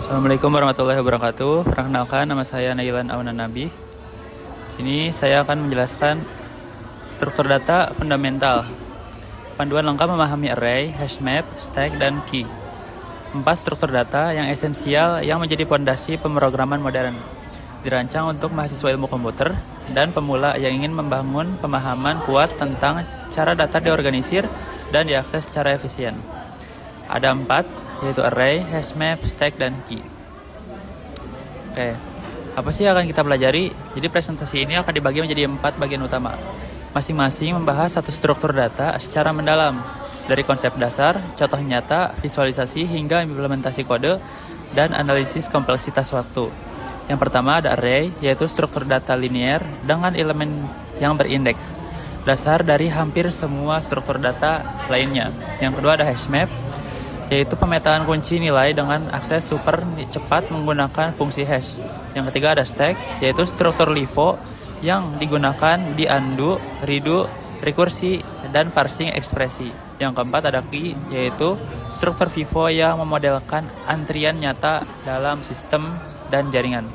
Assalamualaikum warahmatullahi wabarakatuh. Perkenalkan, nama saya Nailan Aunanabi. Di sini saya akan menjelaskan struktur data fundamental. Panduan lengkap memahami array, hash map, stack, dan key. 4 struktur data yang esensial yang menjadi fondasi pemrograman modern. Dirancang untuk mahasiswa ilmu komputer dan pemula yang ingin membangun pemahaman kuat tentang cara data diorganisir dan diakses secara efisien. Ada 4, yaitu array, hash map, stack, dan key. Oke, apa sih yang akan kita pelajari? Jadi presentasi ini akan dibagi menjadi 4 bagian utama. Masing-masing membahas satu struktur data secara mendalam, dari konsep dasar, contoh nyata, visualisasi, hingga implementasi kode, dan analisis kompleksitas waktu. Yang pertama ada array, yaitu struktur data linear dengan elemen yang berindeks, dasar dari hampir semua struktur data lainnya. Yang kedua ada hash map, yaitu pemetaan kunci nilai dengan akses super cepat menggunakan fungsi hash. Yang ketiga ada stack, yaitu struktur LIFO yang digunakan di undo, redo, rekursi, dan parsing ekspresi. Yang keempat ada key, yaitu struktur FIFO yang memodelkan antrian nyata dalam sistem dan jaringan.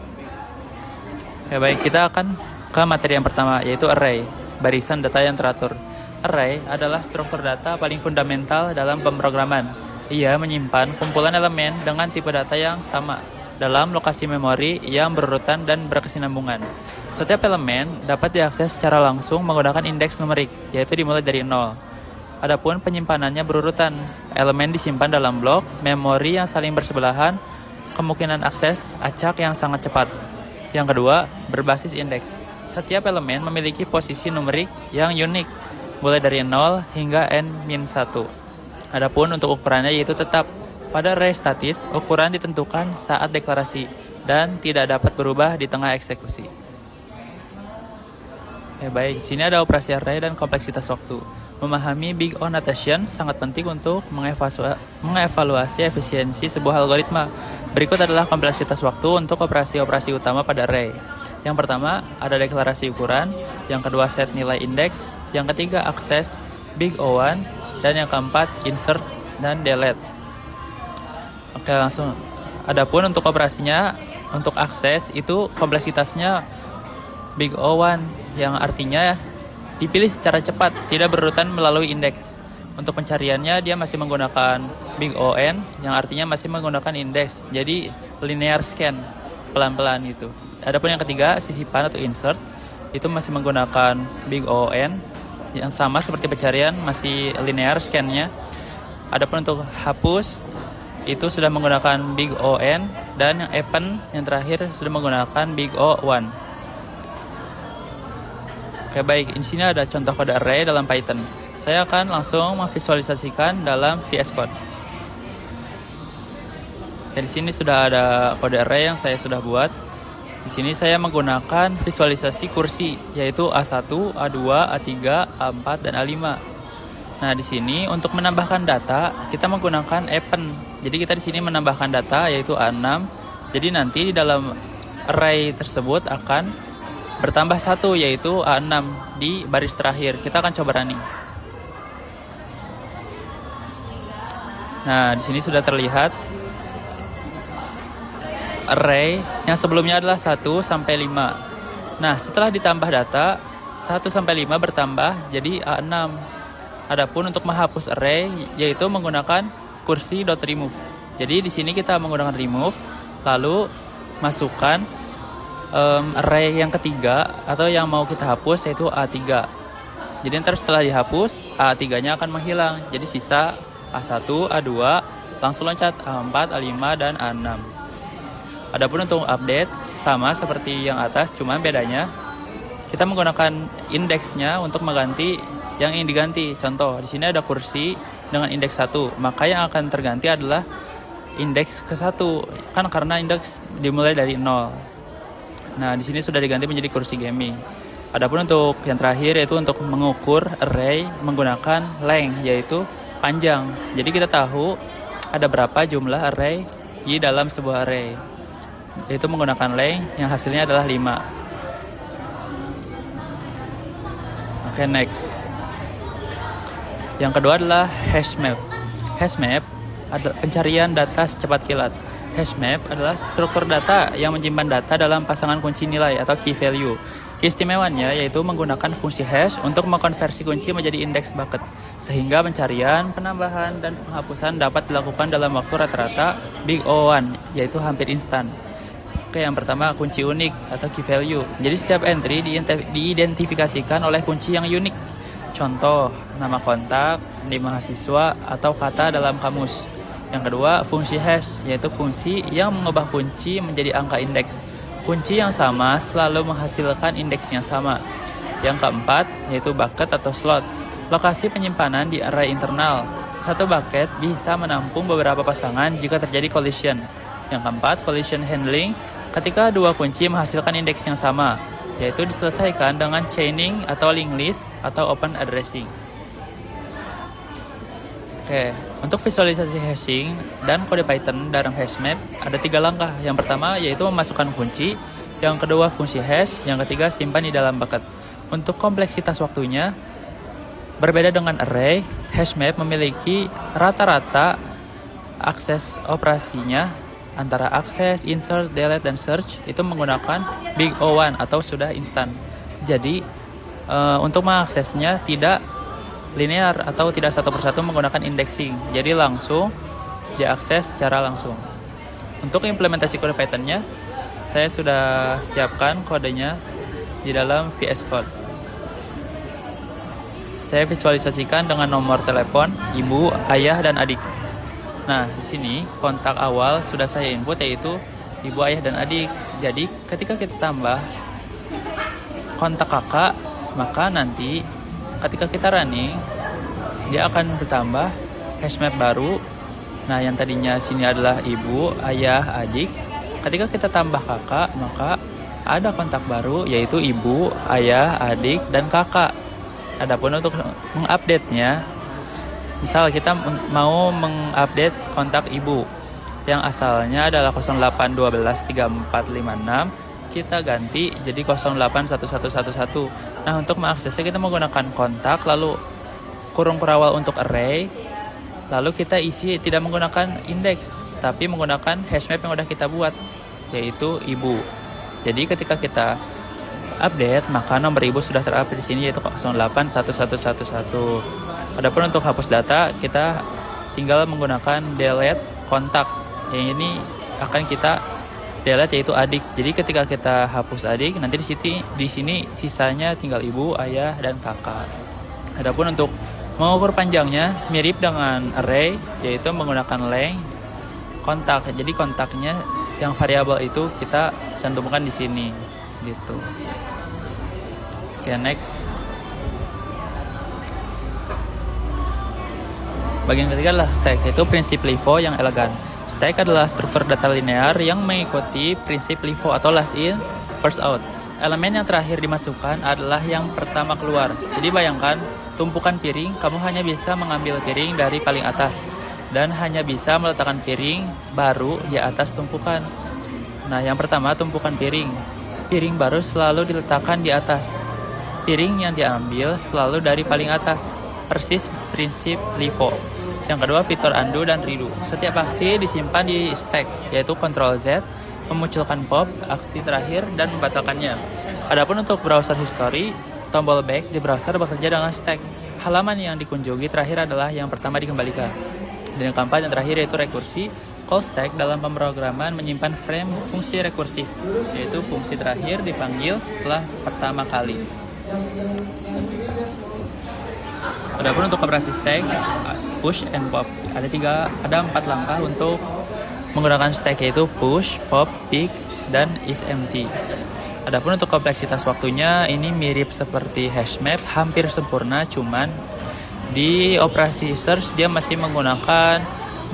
Oke, baik, kita akan ke materi yang pertama, yaitu array, barisan data yang teratur. Array adalah struktur data paling fundamental dalam pemrograman. Ia menyimpan kumpulan elemen dengan tipe data yang sama dalam lokasi memori yang berurutan dan berkesinambungan. Setiap elemen dapat diakses secara langsung menggunakan indeks numerik, yaitu dimulai dari 0. Adapun penyimpanannya berurutan. Elemen disimpan dalam blok memori yang saling bersebelahan, kemungkinan akses acak yang sangat cepat. Yang kedua, berbasis indeks. Setiap elemen memiliki posisi numerik yang unik, mulai dari 0 hingga n-1. Adapun untuk ukurannya yaitu tetap. Pada array statis, ukuran ditentukan saat deklarasi dan tidak dapat berubah di tengah eksekusi. Baik, sini ada operasi array dan kompleksitas waktu. Memahami big O notation sangat penting untuk mengevaluasi efisiensi sebuah algoritma. Berikut adalah kompleksitas waktu untuk operasi-operasi utama pada array. Yang pertama, ada deklarasi ukuran. Yang kedua, set nilai indeks. Yang ketiga, akses big O1. Dan yang keempat, insert dan delete. Oke, langsung. Adapun untuk operasinya, untuk akses itu kompleksitasnya big O1, yang artinya dipilih secara cepat, tidak berurutan melalui indeks. Untuk pencariannya dia masih menggunakan big ON, yang artinya masih menggunakan indeks. Jadi linear scan, pelan-pelan itu. Adapun yang ketiga, sisipan atau insert, itu masih menggunakan big ON, yang sama seperti pencarian, masih linear scan-nya. Adapun untuk hapus itu sudah menggunakan big ON, dan yang append yang terakhir sudah menggunakan big O1. Oke, baik, di sini ada contoh kode array dalam Python. Saya akan langsung memvisualisasikan dalam VS Code. Di sini sudah ada kode array yang saya sudah buat. Di sini saya menggunakan visualisasi kursi, yaitu A1, A2, A3, A4, dan A5. Nah, di sini untuk menambahkan data, kita menggunakan append. Jadi kita di sini menambahkan data, yaitu A6. Jadi nanti di dalam array tersebut akan bertambah 1, yaitu A6 di baris terakhir. Kita akan coba running. Nah, di sini sudah terlihat array yang sebelumnya adalah 1 sampai 5. Nah, setelah ditambah data 1 sampai 5 bertambah jadi A6. Adapun untuk menghapus array yaitu menggunakan kursi.remove. Jadi di sini kita menggunakan remove, lalu masukkan array yang ketiga atau yang mau kita hapus, yaitu A3. Jadi ntar setelah dihapus A3-nya akan menghilang. Jadi sisa A1, A2, langsung loncat A4, A5, dan A6. Adapun untuk update sama seperti yang atas, cuma bedanya kita menggunakan indeksnya untuk mengganti yang ingin diganti. Contoh, di sini ada kursi dengan indeks 1, maka yang akan terganti adalah indeks ke-1, kan karena indeks dimulai dari 0. Nah, di sini sudah diganti menjadi kursi gaming. Adapun untuk yang terakhir yaitu untuk mengukur array menggunakan length, yaitu panjang. Jadi kita tahu ada berapa jumlah array di dalam sebuah array, yaitu menggunakan length yang hasilnya adalah 5. Oke, next. Yang kedua adalah hash map. Hash map adalah pencarian data secepat kilat. Hashmap adalah struktur data yang menyimpan data dalam pasangan kunci nilai atau key value. Keistimewaannya yaitu menggunakan fungsi hash untuk mengkonversi kunci menjadi indeks bucket, sehingga pencarian, penambahan, dan penghapusan dapat dilakukan dalam waktu rata-rata big O1, yaitu hampir instan. Oke, yang pertama kunci unik atau key value. Jadi setiap entry diidentifikasikan oleh kunci yang unik. Contoh, nama kontak, nama mahasiswa, atau kata dalam kamus. Yang kedua, fungsi hash, yaitu fungsi yang mengubah kunci menjadi angka indeks. Kunci yang sama selalu menghasilkan indeks yang sama. Yang keempat, yaitu bucket atau slot. Lokasi penyimpanan di array internal. Satu bucket bisa menampung beberapa pasangan jika terjadi collision. Yang keempat, collision handling. Ketika dua kunci menghasilkan indeks yang sama, yaitu diselesaikan dengan chaining atau linked list atau open addressing. Oke, untuk visualisasi hashing dan kode Python dalam hashmap ada 3 langkah. Yang pertama yaitu memasukkan kunci, yang kedua fungsi hash, yang ketiga simpan di dalam bucket. Untuk kompleksitas waktunya berbeda dengan array, hashmap memiliki rata-rata akses operasinya antara akses, insert, delete, dan search itu menggunakan big O1 atau sudah instan. Jadi untuk mengaksesnya tidak linear atau tidak satu persatu menggunakan indexing, jadi langsung diakses secara langsung. Untuk implementasi kode Python-nya, saya sudah siapkan kodenya di dalam VS Code. Saya visualisasikan dengan nomor telepon ibu, ayah, dan adik. Nah, di sini kontak awal sudah saya input yaitu ibu, ayah, dan adik. Jadi ketika kita tambah kontak kakak, maka nanti ketika kita running, dia akan bertambah hashmap baru. Nah, yang tadinya sini adalah ibu, ayah, adik. Ketika kita tambah kakak, maka ada kontak baru yaitu ibu, ayah, adik, dan kakak. Adapun untuk mengupdate-nya, misal kita mau mengupdate kontak ibu yang asalnya adalah 08123456, kita ganti jadi 081111. Nah, untuk mengaksesnya kita menggunakan kontak, lalu kurung perawal untuk array, lalu kita isi tidak menggunakan indeks, tapi menggunakan hashmap yang sudah kita buat, yaitu ibu. Jadi ketika kita update, maka nomor ibu sudah terupdate di sini yaitu 081111. Adapun untuk hapus data, kita tinggal menggunakan delete kontak. Yang ini akan kita delete yaitu adik. Jadi ketika kita hapus adik, nanti di sini sisanya tinggal ibu, ayah, dan kakak. Adapun untuk mengukur panjangnya mirip dengan array, yaitu menggunakan length kontak. Jadi kontaknya yang variabel itu kita cantumkan di sini, gitu. Oke, next. Bagian ketiga adalah stack, yaitu prinsip LIFO yang elegan. Stack adalah struktur data linear yang mengikuti prinsip LIFO atau last in, first out. Elemen yang terakhir dimasukkan adalah yang pertama keluar. Jadi bayangkan, tumpukan piring, kamu hanya bisa mengambil piring dari paling atas dan hanya bisa meletakkan piring baru di atas tumpukan. Nah, yang pertama tumpukan piring. Piring baru selalu diletakkan di atas. Piring yang diambil selalu dari paling atas. Persis prinsip LIFO. Yang kedua, fitur undo dan redo. Setiap aksi disimpan di stack, yaitu Ctrl Z, memunculkan pop, aksi terakhir, dan membatalkannya. Adapun untuk browser history, tombol back di browser bekerja dengan stack. Halaman yang dikunjungi terakhir adalah yang pertama dikembalikan. Dan yang keempat, yang terakhir yaitu rekursi. Call stack dalam pemrograman menyimpan frame fungsi rekursif, yaitu fungsi terakhir dipanggil setelah pertama kali. Adapun untuk operasi stack, push and pop, ada 4 langkah untuk menggunakan stack, yaitu push, pop, pick, dan isempty. Adapun untuk kompleksitas waktunya, ini mirip seperti hashmap, hampir sempurna, cuman di operasi search dia masih menggunakan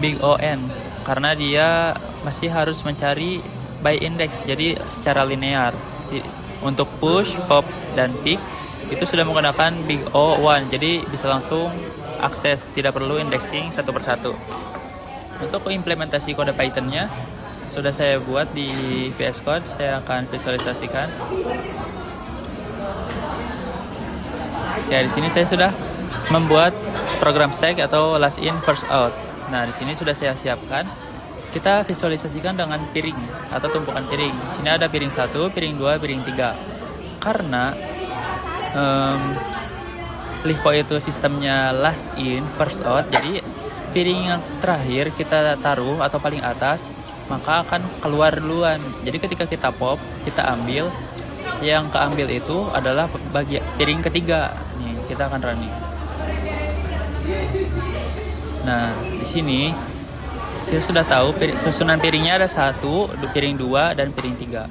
big O(n) karena dia masih harus mencari by index, jadi secara linear. Untuk push, pop, dan pick itu sudah menggunakan big O(1), jadi bisa langsung akses, tidak perlu indexing satu persatu. Untuk implementasi kode Python-nya sudah saya buat di VS Code, saya akan visualisasikan. Ya, di sini saya sudah membuat program stack atau last in first out. Nah, di sini sudah saya siapkan kita visualisasikan dengan piring atau tumpukan piring. Di sini ada piring 1, piring 2, piring 3. Karena LIFO itu sistemnya last in, first out. Jadi piring yang terakhir kita taruh atau paling atas, maka akan keluar duluan. Jadi ketika kita pop, kita ambil, yang keambil itu adalah bagian piring ketiga. Nih, kita akan running. Nah, di sini kita sudah tahu susunan piringnya ada 1, piring 2, dan piring 3.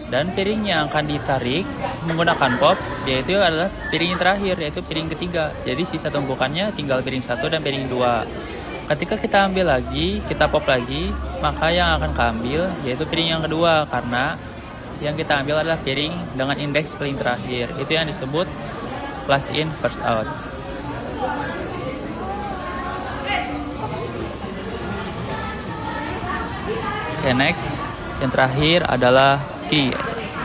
Dan piring yang akan ditarik menggunakan pop yaitu adalah piring yang terakhir, yaitu piring ketiga. Jadi sisa tumpukannya tinggal piring 1 dan piring 2. Ketika kita ambil lagi, kita pop lagi, maka yang akan keambil yaitu piring yang kedua, karena yang kita ambil adalah piring dengan indeks paling terakhir. Itu yang disebut last in first out. Oke, next. Yang terakhir adalah key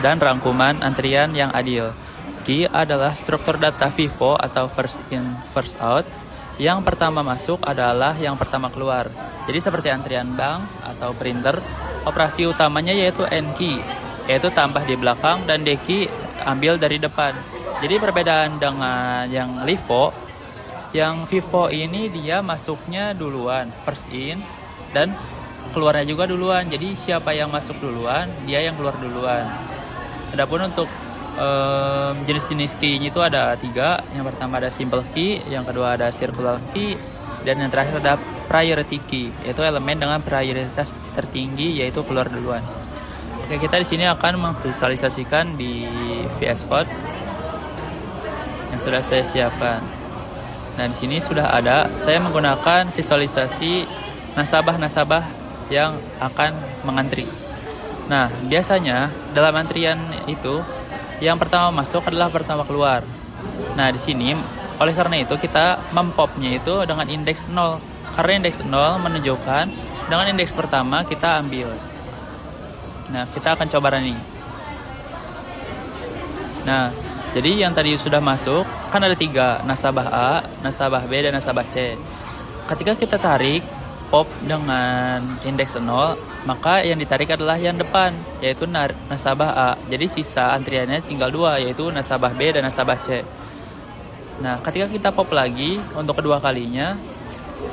dan rangkuman antrian yang adil. Key adalah struktur data FIFO atau first in first out. Yang pertama masuk adalah yang pertama keluar. Jadi seperti antrian bank atau printer, operasi utamanya yaitu N key, yaitu tambah di belakang, dan D key ambil dari depan. Jadi perbedaan dengan yang LIFO, yang FIFO ini dia masuknya duluan, first in, dan keluarnya juga duluan. Jadi siapa yang masuk duluan, dia yang keluar duluan. Adapun untuk jenis-jenis key itu ada 3. Yang pertama ada simple key, yang kedua ada circular key, dan yang terakhir ada priority key, yaitu elemen dengan prioritas tertinggi, yaitu keluar duluan. Oke, kita di sini akan memvisualisasikan di VS Code yang sudah saya siapkan. Nah, di sini sudah ada, saya menggunakan visualisasi nasabah-nasabah yang akan mengantri. Nah, biasanya dalam antrian itu yang pertama masuk adalah pertama keluar. Nah, di sini oleh karena itu kita mempopnya itu dengan indeks 0. Karena indeks 0 menunjukkan dengan indeks pertama kita ambil. Nah, kita akan coba running. Nah, jadi yang tadi sudah masuk kan ada 3, nasabah A, nasabah B, dan nasabah C. Ketika kita tarik pop dengan indeks 0, maka yang ditarik adalah yang depan, yaitu nasabah A. Jadi sisa antriannya tinggal 2, yaitu nasabah B dan nasabah C. Nah, ketika kita pop lagi untuk kedua kalinya,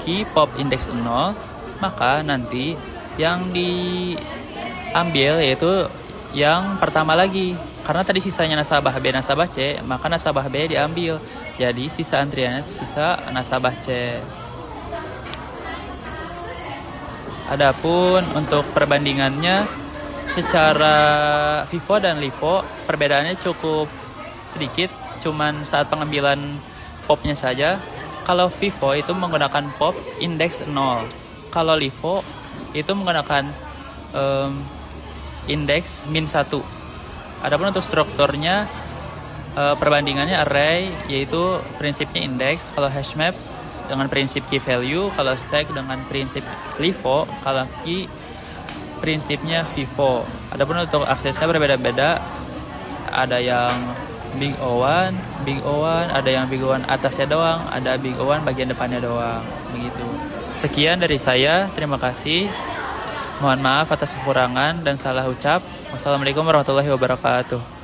key pop indeks 0, maka nanti yang diambil yaitu yang pertama lagi. Karena tadi sisanya nasabah B, nasabah C, maka nasabah B diambil. Jadi sisa antriannya sisa nasabah C. Adapun untuk perbandingannya secara FIFO dan LIFO perbedaannya cukup sedikit, cuman saat pengambilan popnya saja. Kalau FIFO itu menggunakan pop indeks 0, kalau LIFO itu menggunakan indeks min 1. Adapun untuk strukturnya perbandingannya array, yaitu prinsipnya indeks, kalau hashmap dengan prinsip key value, kalau stack dengan prinsip LIFO, kalau key prinsipnya FIFO. Adapun untuk aksesnya berbeda-beda, ada yang big O1, ada yang big O1 atasnya doang, ada big O1 bagian depannya doang, begitu. Sekian dari saya, terima kasih. Mohon maaf atas kekurangan dan salah ucap. Wassalamualaikum warahmatullahi wabarakatuh.